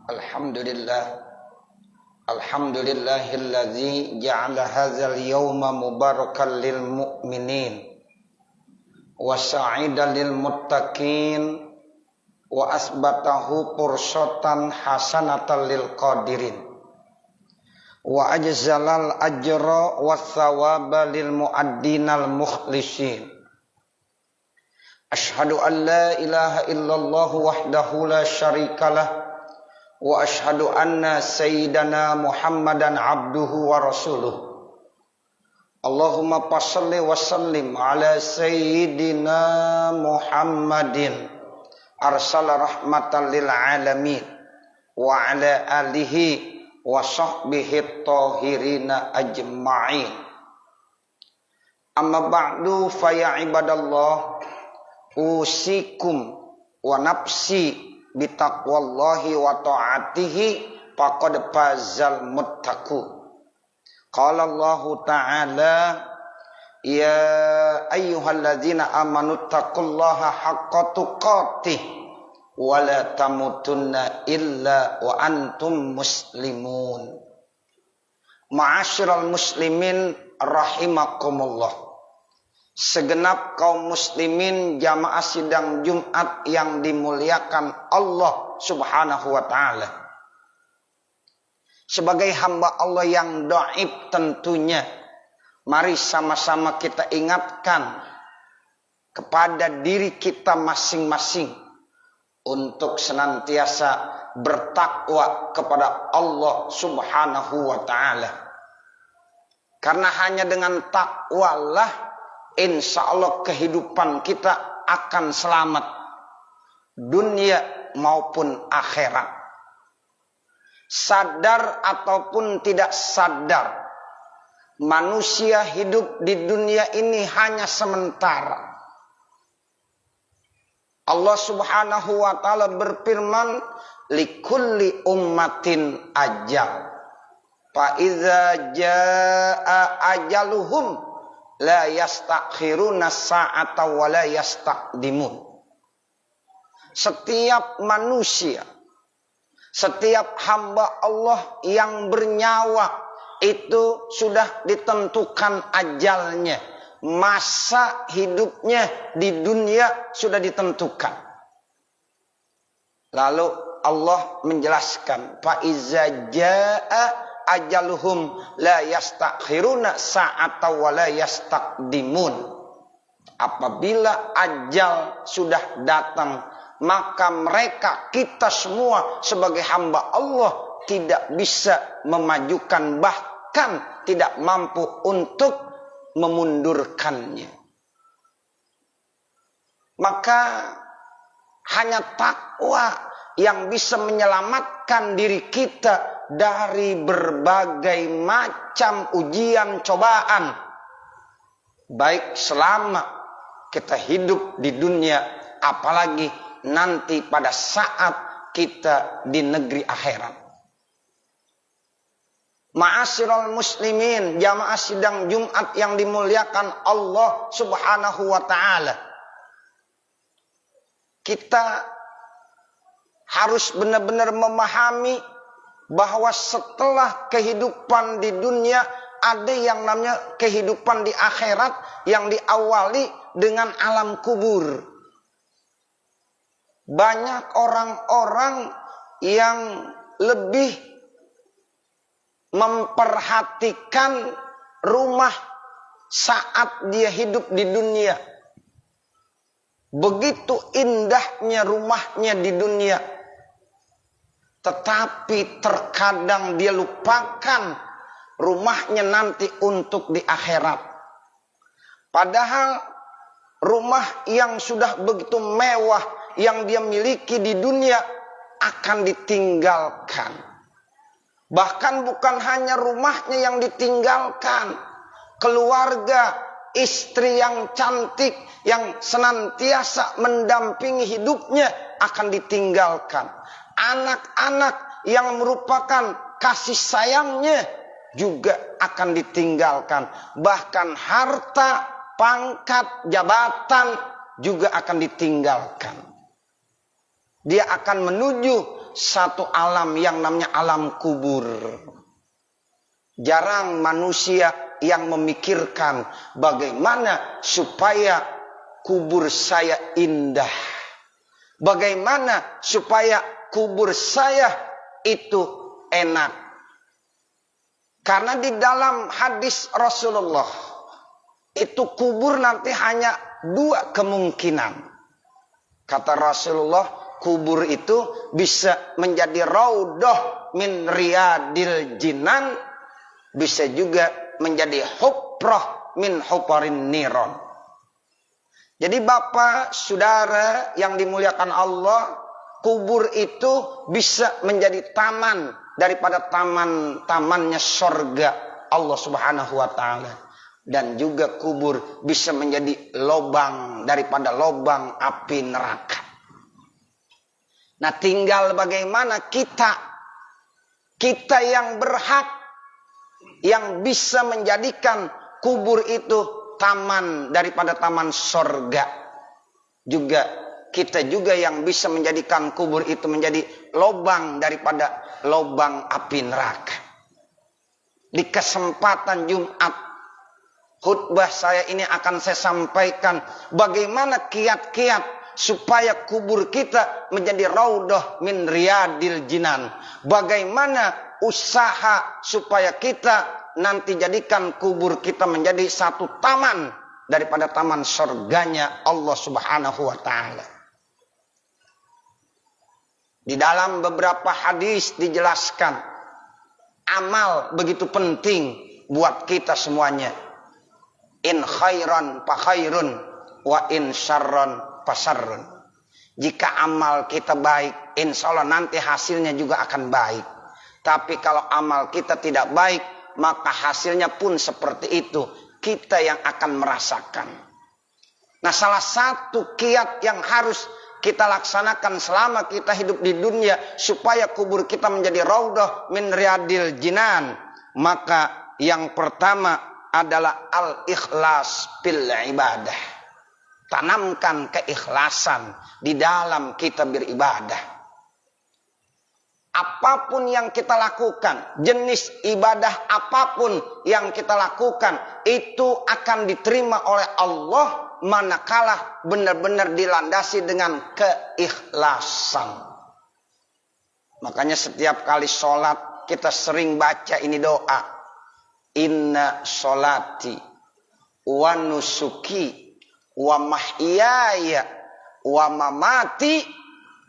Alhamdulillah. Alhamdulillahilladzi ja'ala hadzal yawma mubarakan lil mu'minin wa sa'idan lil muttaqin wa asbatahu fursatan hasanatan lil qadirin wa ajzalal ajra was thawaba lil muaddinal mukhlisin. Ashhadu an la ilaha illallah wahdahu la syarikalah wa ashhadu anna sayyidana Muhammadan abduhu wa rasuluh. Allahumma passalli wa sallim ala sayyidina Muhammadin arsala rahmatan lil alamin wa ala alihi wa sahbihi tahirina ajma'in. Amma ba'du fa ya ibadallah, usikum wa nafsi bitaqwallahi wa ta'atihi faqad fazal muttaqun. Qala Allah ta'ala ya ayyuhalladzina amanu taqullaha haqqa tuqatih wa la tamutunna illa wa antum muslimun. Ma'asyiral muslimin rahimakumullah. Segenap kaum muslimin jamaah sidang Jumat yang dimuliakan Allah Subhanahu wa ta'ala. Sebagai hamba Allah yang dhaif tentunya, mari sama-sama kita ingatkan kepada diri kita masing-masing untuk senantiasa bertakwa kepada Allah Subhanahu wa ta'ala. Karena hanya dengan takwalah insya Allah kehidupan kita akan selamat dunia maupun akhirat. Sadar ataupun tidak sadar, manusia hidup di dunia ini hanya sementara. Allah Subhanahu wa ta'ala berfirman, likulli ummatin ajal, fa iza jaa ajaluhum la yastakhiruna sa'ata wa la yastaqdimun. Setiap manusia, setiap hamba Allah yang bernyawa itu sudah ditentukan ajalnya. Masa hidupnya di dunia sudah ditentukan. Lalu Allah menjelaskan, fa iza jaa ajaluhum la yastakhiruna sa'ata wa la yastaqdimun. Apabila ajal sudah datang, maka mereka, kita semua sebagai hamba Allah tidak bisa memajukan, bahkan tidak mampu untuk memundurkannya. Maka hanya takwa yang bisa menyelamatkan diri kita dari berbagai macam ujian cobaan, baik selama kita hidup di dunia, apalagi nanti pada saat kita di negeri akhirat. Ma'asyiral muslimin, jamaah sidang Jumat yang dimuliakan Allah Subhanahu wa ta'ala. Kita harus benar-benar memahami bahwa setelah kehidupan di dunia ada yang namanya kehidupan di akhirat yang diawali dengan alam kubur. Banyak orang-orang yang lebih memperhatikan rumah saat dia hidup di dunia. Begitu indahnya rumahnya di dunia, tetapi terkadang dia lupakan rumahnya nanti untuk di akhirat. Padahal rumah yang sudah begitu mewah yang dia miliki di dunia akan ditinggalkan. Bahkan bukan hanya rumahnya yang ditinggalkan, keluarga, istri yang cantik yang senantiasa mendampingi hidupnya akan ditinggalkan. Anak-anak yang merupakan kasih sayangnya juga akan ditinggalkan. Bahkan harta, pangkat, jabatan juga akan ditinggalkan. Dia akan menuju satu alam yang namanya alam kubur. Jarang manusia yang memikirkan bagaimana supaya kubur saya indah. Bagaimana supaya kubur saya itu enak. Karena di dalam hadis Rasulullah itu kubur nanti hanya dua kemungkinan. Kata Rasulullah, kubur itu bisa menjadi raudhah min riyadil jinan, bisa juga menjadi hufrah min hufarin niron. Jadi Bapak, Saudara yang dimuliakan Allah, kubur itu bisa menjadi taman daripada taman-tamannya surga Allah Subhanahu wa taala. Dan juga kubur bisa menjadi lobang daripada lobang api neraka. Nah, tinggal bagaimana kita yang berhak, yang bisa menjadikan kubur itu taman daripada taman surga. Juga kita juga yang bisa menjadikan kubur itu menjadi lobang daripada lobang api neraka. Di kesempatan Jumat khutbah saya ini akan saya sampaikan bagaimana kiat-kiat supaya kubur kita menjadi raudhah min riyadil jinan. Bagaimana usaha supaya kita nanti jadikan kubur kita menjadi satu taman daripada taman surganya Allah Subhanahu wa taala. Di dalam beberapa hadis dijelaskan amal begitu penting buat kita semuanya. In khairan fa khairun wa in syarran fa syarrun. Jika amal kita baik, insya Allah nanti hasilnya juga akan baik. Tapi kalau amal kita tidak baik, maka hasilnya pun seperti itu. Kita yang akan merasakan. Nah, salah satu kiat yang harus kita laksanakan selama kita hidup di dunia supaya kubur kita menjadi raudhah min riyadil jinan, maka yang pertama adalah al-ikhlas bil ibadah. Tanamkan keikhlasan di dalam kita beribadah. Apapun yang kita lakukan, jenis ibadah apapun yang kita lakukan, itu akan diterima oleh Allah manakala benar-benar dilandasi dengan keikhlasan. Makanya setiap kali sholat kita sering baca ini doa. Inna sholati wa nusuki wa mahyaya wa mamati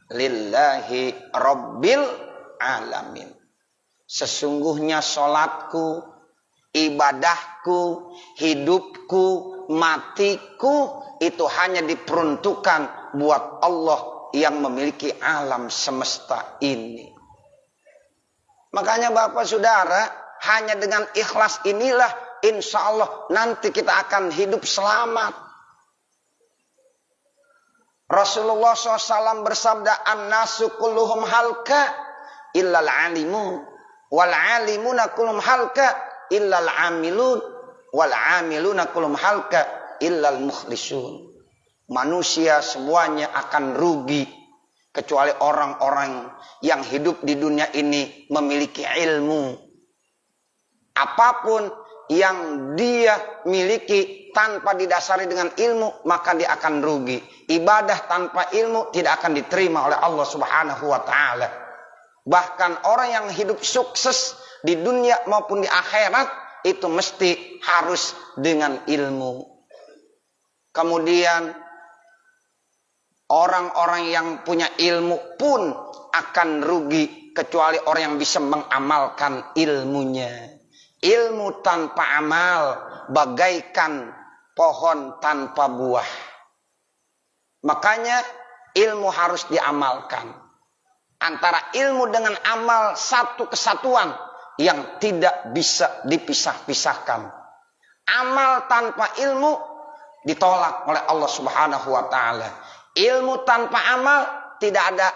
lillahi rabbil alamin. Sesungguhnya sholatku, ibadahku, hidupku, matiku itu hanya diperuntukkan buat Allah yang memiliki alam semesta ini. Makanya Bapak Saudara, hanya dengan ikhlas inilah insya Allah nanti kita akan hidup selamat. Rasulullah SAW bersabda, an-nasu kulluhum halka illal alimun, wal alimuna kulluhum halka illal amilun, wal amiluna kulluhum halka illal mukhlisun. Manusia semuanya akan rugi kecuali orang-orang yang hidup di dunia ini memiliki ilmu. Apapun yang dia miliki tanpa didasari dengan ilmu, maka dia akan rugi. Ibadah tanpa ilmu tidak akan diterima oleh Allah Subhanahu wa taala. Bahkan orang yang hidup sukses di dunia maupun di akhirat itu mesti harus dengan ilmu. Kemudian orang-orang yang punya ilmu pun akan rugi kecuali orang yang bisa mengamalkan ilmunya. Ilmu tanpa amal bagaikan pohon tanpa buah. Makanya ilmu harus diamalkan. Antara ilmu dengan amal satu kesatuan yang tidak bisa dipisah-pisahkan. Amal tanpa ilmu ditolak oleh Allah Subhanahu wa taala. Ilmu tanpa amal tidak ada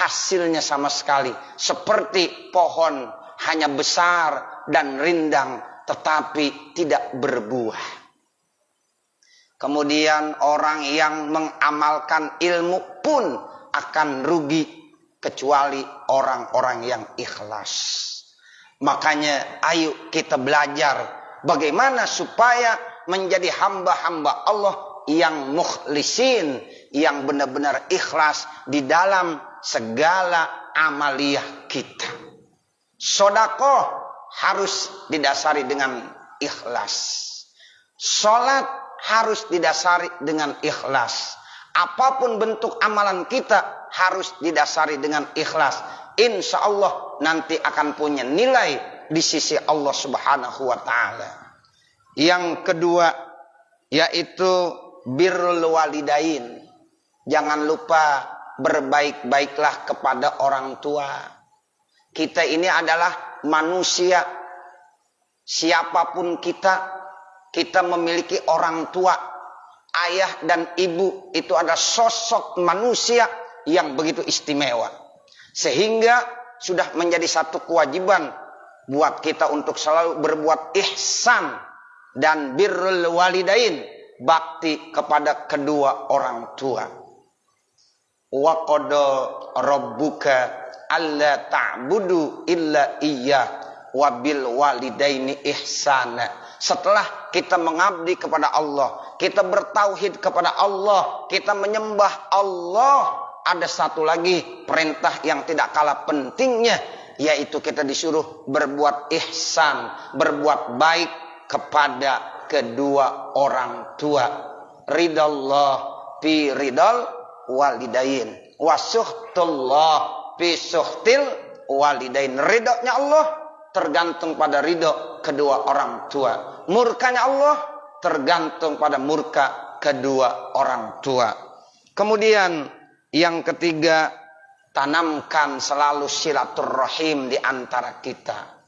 hasilnya sama sekali. Seperti pohon hanya besar dan rindang tetapi tidak berbuah. Kemudian orang yang mengamalkan ilmu pun akan rugi kecuali orang-orang yang ikhlas. Makanya ayo kita belajar bagaimana supaya menjadi hamba-hamba Allah yang mukhlisin, yang benar-benar ikhlas di dalam segala amaliyah kita. Sedekah harus didasari dengan ikhlas. Salat harus didasari dengan ikhlas. Apapun bentuk amalan kita harus didasari dengan ikhlas. Insya Allah nanti akan punya nilai di sisi Allah Subhanahu wa ta'ala. Yang kedua yaitu birrul walidain. Jangan lupa berbaik-baiklah kepada orang tua. Kita ini adalah manusia. Siapapun kita memiliki orang tua. Ayah dan ibu itu adalah sosok manusia yang begitu istimewa. Sehingga sudah menjadi satu kewajiban buat kita untuk selalu berbuat ihsan dan birrul walidain, bakti kepada kedua orang tua. Wa qada rabbuka alla ta'budu illa iyyah wa bil walidaini ihsana. Setelah kita mengabdi kepada Allah, kita bertauhid kepada Allah, kita menyembah Allah, ada satu lagi perintah yang tidak kalah pentingnya, yaitu kita disuruh berbuat ihsan, berbuat baik kepada kedua orang tua. Ridallah fi ridal walidain, wasuhtullah fi suhtil walidain. Ridhonya Allah tergantung pada ridho kedua orang tua. Murkanya Allah tergantung pada murka kedua orang tua. Kemudian yang ketiga, tanamkan selalu silaturrahim di antara kita.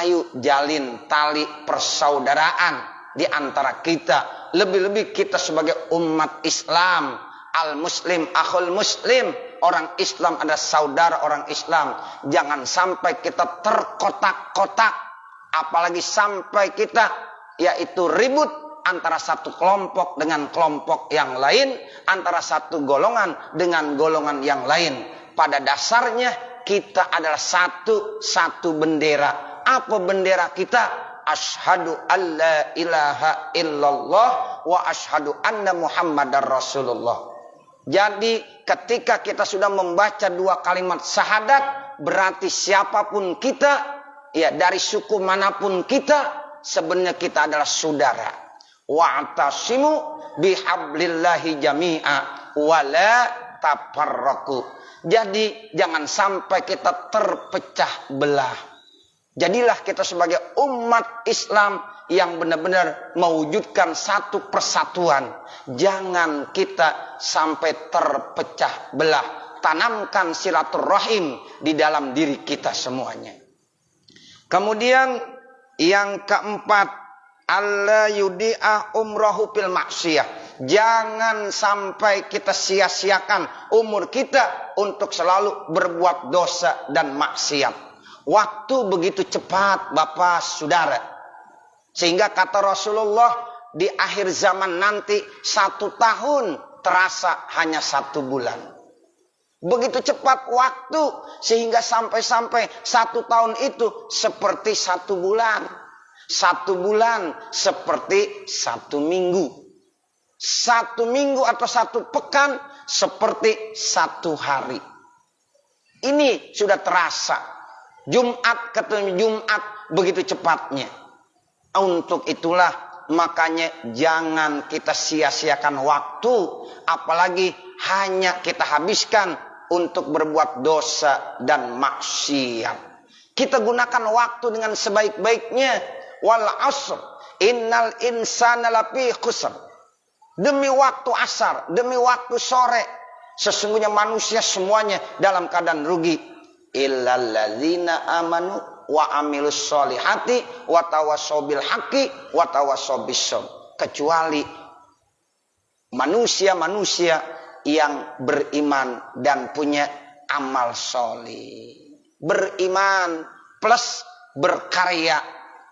Ayo jalin tali persaudaraan di antara kita. Lebih-lebih kita sebagai umat Islam, al-muslim akhul muslim, orang Islam ada saudara orang Islam. Jangan sampai kita terkotak-kotak, apalagi sampai kita yaitu ribut antara satu kelompok dengan kelompok yang lain, antara satu golongan dengan golongan yang lain. Pada dasarnya kita adalah satu bendera. Apa bendera kita? Asyhadu alla ilaha illallah wa asyhadu anna Muhammadar Rasulullah. Jadi ketika kita sudah membaca dua kalimat syahadat, berarti siapapun kita, ya dari suku manapun kita, sebenarnya kita adalah saudara. Wa'tasimu bihablillahi jami'a wala tafarraqu. Jadi jangan sampai kita terpecah belah. Jadilah kita sebagai umat Islam yang benar-benar mewujudkan satu persatuan. Jangan kita sampai terpecah belah. Tanamkan silaturahim di dalam diri kita semuanya. Kemudian yang keempat, alla yudi'a umrahu fil maksiyah. Jangan sampai kita sia-siakan umur kita untuk selalu berbuat dosa dan maksiat. Waktu begitu cepat, Bapak Saudara. Sehingga kata Rasulullah, di akhir zaman nanti 1 tahun terasa hanya 1 bulan. Begitu cepat waktu, sehingga sampai-sampai 1 tahun itu seperti 1 bulan. 1 bulan seperti 1 minggu. 1 minggu atau 1 pekan seperti 1 hari. Ini sudah terasa. Jumat ketemu Jumat begitu cepatnya. Untuk itulah makanya jangan kita sia-siakan waktu. Apalagi hanya kita habiskan untuk berbuat dosa dan maksiat. Kita gunakan waktu dengan sebaik-baiknya. Wal asr innal insana lafi khusr. Demi waktu asar, demi waktu sore, sesungguhnya manusia semuanya dalam keadaan rugi. Illal ladzina amanu wa amilus solihati wa tawassaw bil haqqi wa tawassaw bis sabr. Kecuali manusia-manusia yang beriman dan punya amal solih. Beriman plus berkarya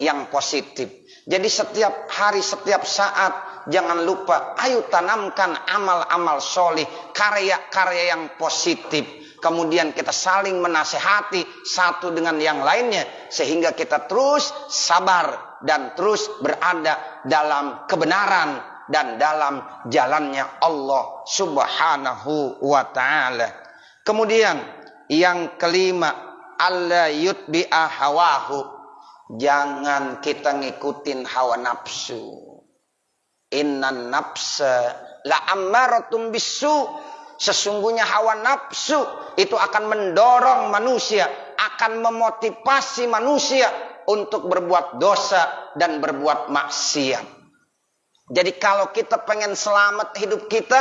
yang positif. Jadi setiap hari, setiap saat, jangan lupa, ayo tanamkan amal-amal solih, karya-karya yang positif. kemudian kita saling menasehati satu dengan yang lainnya, sehingga kita terus sabar dan terus berada dalam kebenaran dan dalam jalannya Allah Subhanahu wa ta'ala. Kemudian yang kelima, alla yutbi'a hawahu. Jangan kita ngikutin hawa nafsu. Innan nafsa la'ammaratun bisu. Sesungguhnya hawa nafsu itu akan mendorong manusia, akan memotivasi manusia untuk berbuat dosa dan berbuat maksiat. Jadi kalau kita pengen selamat hidup kita,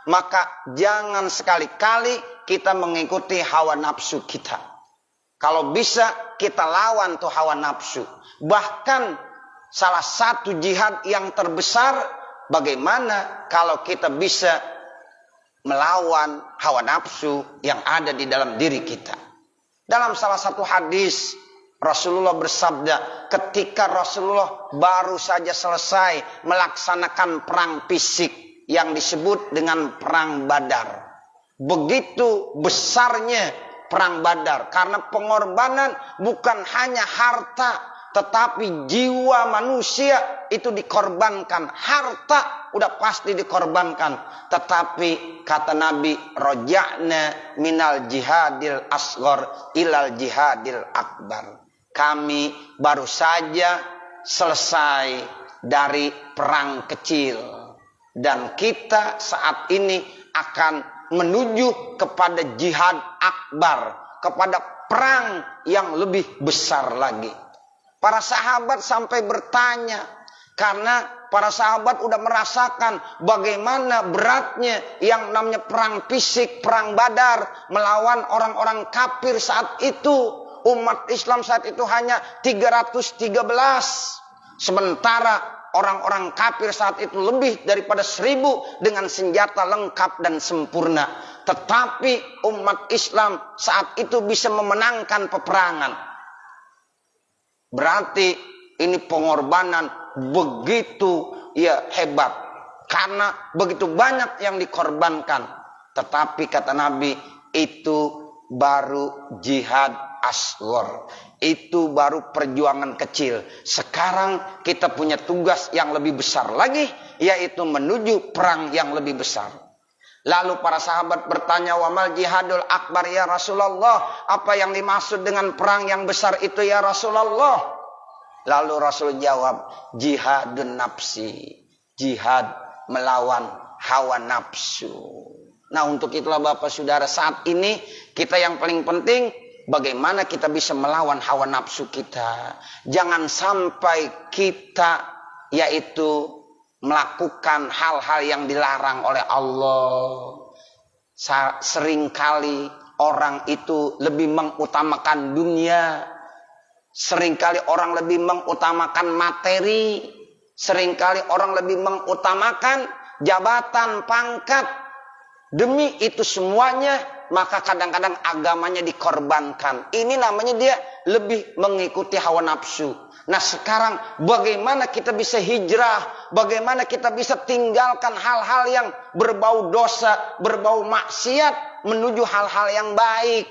maka jangan sekali-kali kita mengikuti hawa nafsu kita. Kalau bisa kita lawan tuh hawa nafsu. Bahkan salah satu jihad yang terbesar, bagaimana kalau kita bisa melawan hawa nafsu yang ada di dalam diri kita. Dalam salah satu hadis, Rasulullah bersabda, ketika Rasulullah baru saja selesai melaksanakan perang fisik yang disebut dengan perang Badar. Begitu besarnya perang Badar, karena pengorbanan bukan hanya harta, tetapi jiwa manusia itu dikorbankan. Harta udah pasti dikorbankan, tetapi kata Nabi, roja'na minal jihadil asghar ilal jihadil akbar. Kami baru saja selesai dari perang kecil, dan kita saat ini akan menuju kepada jihad akbar, kepada perang yang lebih besar lagi. Para sahabat sampai bertanya, karena para sahabat udah merasakan bagaimana beratnya yang namanya perang fisik, perang Badar, melawan orang-orang kafir saat itu. Umat Islam saat itu hanya 313, sementara orang-orang kafir saat itu lebih daripada 1000 dengan senjata lengkap dan sempurna. Tetapi umat Islam saat itu bisa memenangkan peperangan. Berarti ini pengorbanan begitu hebat. Karena begitu banyak yang dikorbankan. Tetapi kata Nabi, itu baru jihad asghar. Itu baru perjuangan kecil. Sekarang kita punya tugas yang lebih besar lagi, yaitu menuju perang yang lebih besar. Lalu para sahabat bertanya, wamal jihadul akbar ya Rasulullah? Apa yang dimaksud dengan perang yang besar itu ya Rasulullah? Lalu Rasul jawab, jihadun nafsi. Jihad melawan hawa nafsu. Nah, untuk itulah Bapak Saudara, saat ini kita yang paling penting, bagaimana kita bisa melawan hawa nafsu kita. Jangan sampai kita yaitu melakukan hal-hal yang dilarang oleh Allah. Seringkali orang itu lebih mengutamakan dunia. Seringkali orang lebih mengutamakan materi. Seringkali orang lebih mengutamakan jabatan, pangkat. Demi itu semuanya, maka kadang-kadang agamanya dikorbankan. Ini namanya dia lebih mengikuti hawa nafsu. Nah sekarang bagaimana kita bisa hijrah? Bagaimana kita bisa tinggalkan hal-hal yang berbau dosa, berbau maksiat, menuju hal-hal yang baik.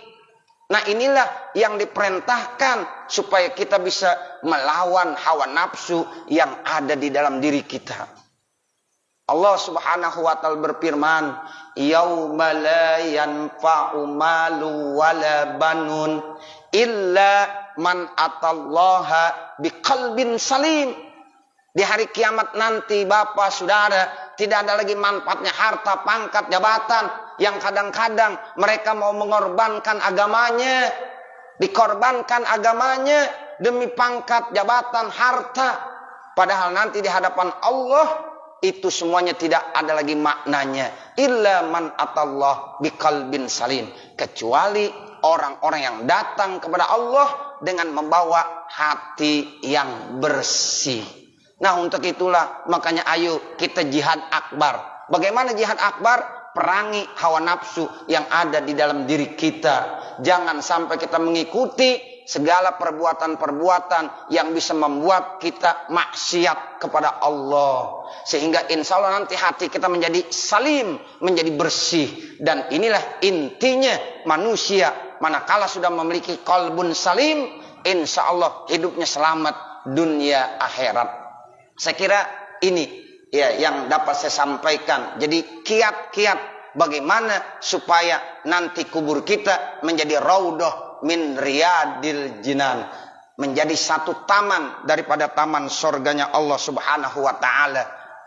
Nah inilah yang diperintahkan supaya kita bisa melawan hawa nafsu yang ada di dalam diri kita. Allah Subhanahu wa ta'ala berfirman, yauma la yanfa'u malu wala banun illa man atallaha biqalbin salim. Di hari kiamat nanti Bapak Saudara, tidak ada lagi manfaatnya harta, pangkat, jabatan yang kadang-kadang mereka mau mengorbankan agamanya, dikorbankan agamanya demi pangkat, jabatan, harta. Padahal nanti di hadapan Allah itu semuanya tidak ada lagi maknanya. Illa man atallah biqalbin salim. Kecuali orang-orang yang datang kepada Allah dengan membawa hati yang bersih. Nah untuk itulah makanya ayo kita jihad akbar. Bagaimana jihad akbar? Perangi hawa nafsu yang ada di dalam diri kita. Jangan sampai kita mengikuti segala perbuatan-perbuatan yang bisa membuat kita maksiat kepada Allah. Sehingga insya Allah nanti hati kita menjadi salim, menjadi bersih. Dan inilah intinya manusia. Manakala sudah memiliki qalbun salim, insya Allah hidupnya selamat dunia akhirat. Saya kira ini ya yang dapat saya sampaikan. Jadi kiat-kiat bagaimana supaya nanti kubur kita menjadi raudhah min riyadil jinan, menjadi satu taman daripada taman surganya Allah Subhanahu wa taala.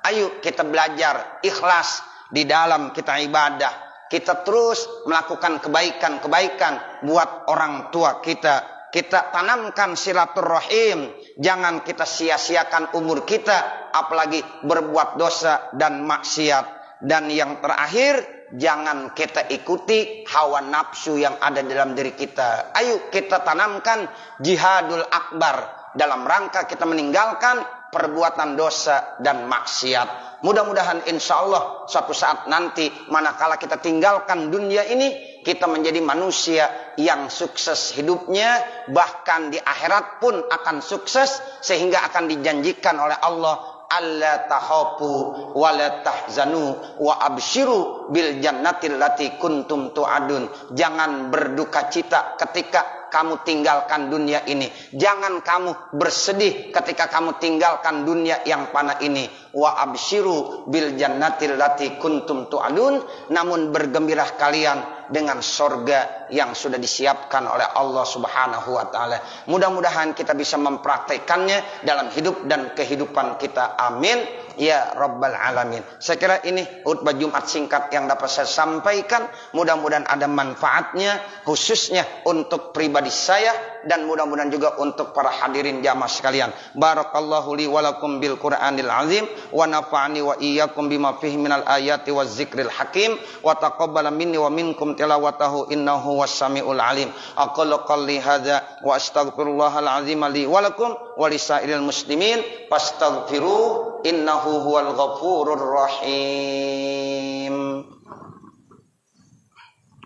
Ayo kita belajar ikhlas di dalam kita ibadah. Kita terus melakukan kebaikan-kebaikan buat orang tua kita. Kita tanamkan silaturahim. Jangan kita sia-siakan umur kita apalagi berbuat dosa dan maksiat. Dan yang terakhir, jangan kita ikuti hawa nafsu yang ada dalam diri kita. Ayo kita tanamkan jihadul akbar dalam rangka kita meninggalkan perbuatan dosa dan maksiat. Mudah-mudahan insya Allah suatu saat nanti manakala kita tinggalkan dunia ini, kita menjadi manusia yang sukses hidupnya, bahkan di akhirat pun akan sukses, sehingga akan dijanjikan oleh Allah, alla tahapu wa la tahzanu wa abshiru bil jannatil lati kuntum tu'adun. Jangan berduka cita ketika kamu tinggalkan dunia ini. Jangan kamu bersedih ketika kamu tinggalkan dunia yang fana ini. Wa abshiru bil jannatil lati kuntum tu'adun. Namun bergembiralah kalian dengan sorga yang sudah disiapkan oleh Allah Subhanahu wa taala. Mudah-mudahan kita bisa mempraktekannya dalam hidup dan kehidupan kita. Amin ya rabbal alamin. Saya kira ini khutbah Jumat singkat yang dapat saya sampaikan. Mudah-mudahan ada manfaatnya, khususnya untuk pribadi saya dan mudah-mudahan juga untuk para hadirin jamaah sekalian. Barakallahu li wa lakum bil Qur'anil azim wa nafa'ani wa iyyakum bima fihi minal ayati waz zikril hakim wa taqabbala minni wa minkum tilawatahu innahu was-sami'ul alim. Aqulu qouli hadza wa astaghfirullahal azim li wa lakum wa lisairil muslimin fastaghfiru innahu huwal ghafurur rahim.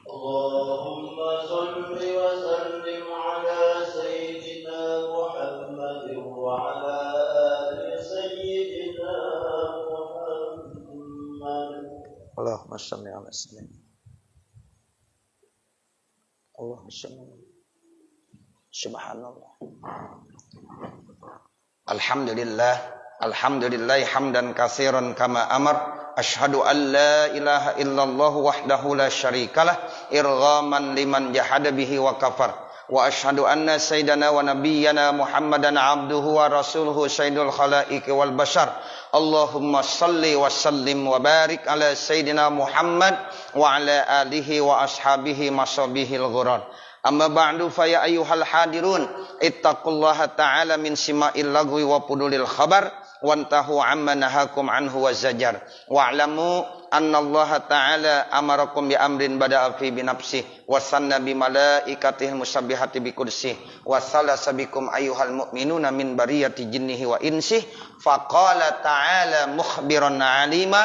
Allahumma shalli wa sallim ala sayyidina Muhammad wa ala ali sayyidina Muhammad. Allahumma shalli ala sayyidina Allahumma shalli. Subhanallah. Alhamdulillah, alhamdulillah hamdan katsiran kama amar. Asyhadu an la ilaha illallah wahdahu la syarikalah irghaman liman jahada bihi wa kafar. Wa asyhadu anna sayyidana wa nabiyyana Muhammadan abduhu wa rasuluhu sayyidul khalaiqi wal bashar. Allahumma salli wa sallim wa barik ala sayyidina Muhammad wa ala alihi wa ashabihi masabihil ghurar. Amma ba'du fa ya ayyuhal hadirun ittaqullaha ta'ala min sima'il lagwi wa pudulil khabar wantahu amma nahakum anhu wa zajar wa'lamu anna Allah ta'ala amarakum bi amrin bada'a fi binafsih wa sanna bi malaikatihil musabbihati bi kursih wa salasa bikum ayyuhal mu'minuna min bariyati jinnihi wa insih faqala ta'ala mukhbiran alima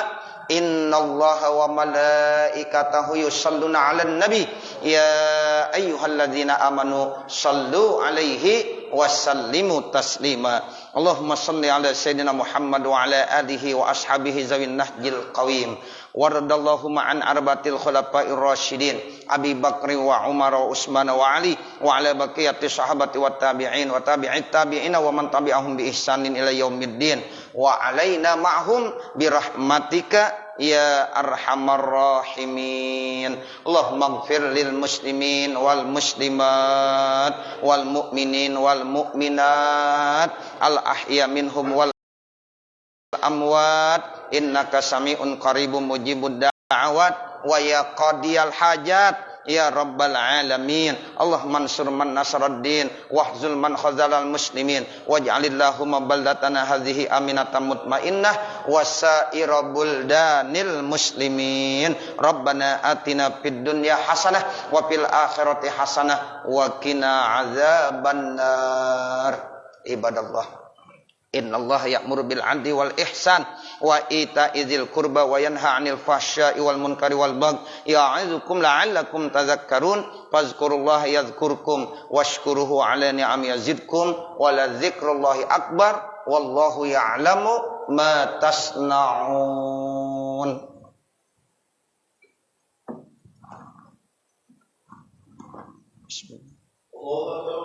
innallaha wa malaikatahu yusalluna 'alan nabi ya ayyuhalladzina amanu sallu 'alaihi wa sallimu taslima. Allahumma shalli 'ala sayyidina Muhammad wa 'ala alihi wa ashabihi zawin nahjil qawim. Waradallahu ma'an arbatil khulafa'ir rasyidin Abi Bakri wa Umar wa Utsman wa Ali wa 'ala baqiyati sahabati wa tabi'in wa tabi'it tabi'ina wa man tabi'ahum bi ihsanin ila yaumiddin wa 'alaina ma'hum bi rahmatika ya arhamar rahimin. Allahumma ighfir lil muslimin wal muslimat wal mu'minin wal mu'minat al ahya minhum wal amwat innaka sami'un qaribun mujibud da'awat wa ya qadiyal hajat ya rabbal alamin. Allahumma ansur man nasaraddin wahzul man khazalal muslimin waj'alillahumma baldatana hadhihi aminatan mutmainnah wasaira buldanil muslimin. Rabbana atina fid dunya hasanah wa fil akhirati hasanah wa qina azabannar. Ibadallah, Innallaha ya'muru bil 'adli wal ihsan wa ita'i dzil qurba wa yanha 'anil fahsya'i wal munkari wal baghi ya'idzukum la'allakum tadhakkarun fazkurullaha yadhkurkum washkuruhu 'ala ni'ami yazidkum wa la dzikrullahi akbar wallahu ya'lamu ma tasna'un. Allahu akbar.